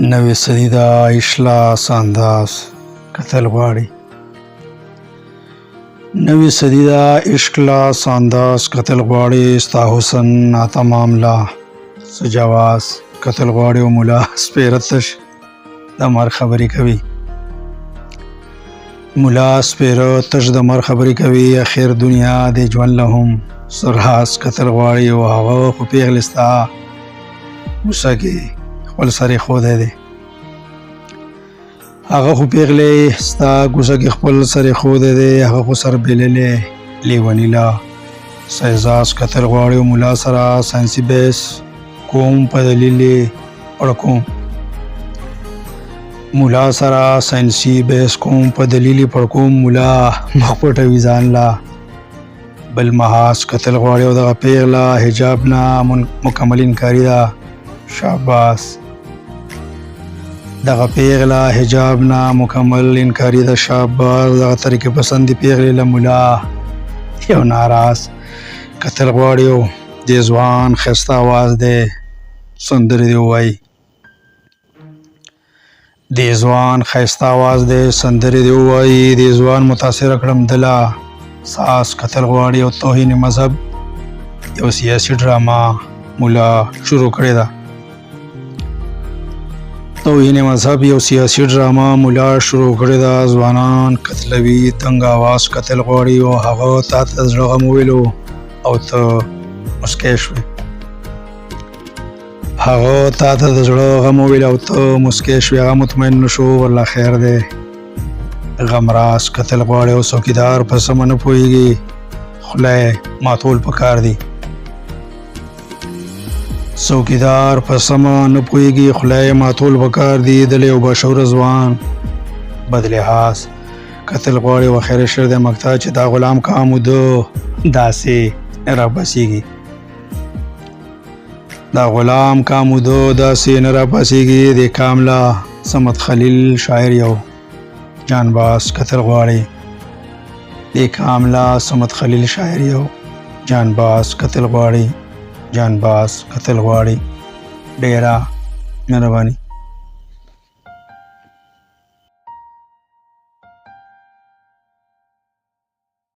نوې صدي ده اخلاص انداز کتل غواړي. نوې صدي ده اخلاص انداز کتل غواړي. ستا حسن ناتمام لا څه جواز کتل غواړي. او ملا سپېره تش د مر خبرې کوي. ملا سپېره تش د مر خبرې کوي. اخر دنیا د ژوند له هم سرحاس کتل غواړي. او هغه خو پیغلې ستا غوسه کې خپل سر ایښودی دی. هغه خو پیغلې ستا کوڅه کې خپل سر ایښودی دی. هغه خو سر بېللی لیوني لا څه اعزاز کتل غواړي. او ملا سره ساینسي بحث کوم په دلیل یې پړکوم. ملا سره ساینسي بحث کوم په دلیل یې پړکوم. ملا مخ پټوي ځان لا بل محاذ کتل غواړي. او دغه پیغله حجاب نه مکمل انکاري ده. شاباس دغه پیغله حجاب نه مکمل انکاري ده. شاباس دغه طریقې پسند دی پیغلې له ملا یو ناراض کتل غواړي. او دې ځوان ښایسته اواز دی سندرې دې ووایي. دې ځوان ښایسته اواز دی سندرې دې ووایي. دې ځوان متاثره کړم دله ساز کتل غواړي. او توهین مذهب یو سیاسي ډرامه ملا شروع کړې ده. توهین مذهب یو سیاسي ډرامه ملا شروع کړې ده. ځوانان قتلوي تنګ اواز کتل غواړي. او هغه تا ته د زړه غم وویلو او ته مسکی شوې. هغه تا ته د زړه غم وویل او ته مسکی شوې. هغه مطمئن نه شو والله خیر دی. غمراز کتل غواړي. او څوکیدار په سمه نه پوهېږي خوله یې ماتول پکار دي. څوکیدار په سمه نه پوهېږي خوله یې ماتول پکار دي. دله یو باشعوره ځوان بد لحاظ کتل غواړي. و خیر شعر دی مقطع چې دا غلام کام ده داسې نه راپاسېږي. دا غلام کام ده داسې نه راپاسېږي. د کامله صمد خلیل شاعر یو جانباز کتل غواړي. د کامله صمد خلیل شاعر یو جانباز کتل غواړي. جانباز کتل غواړي. ډېره مهرباني.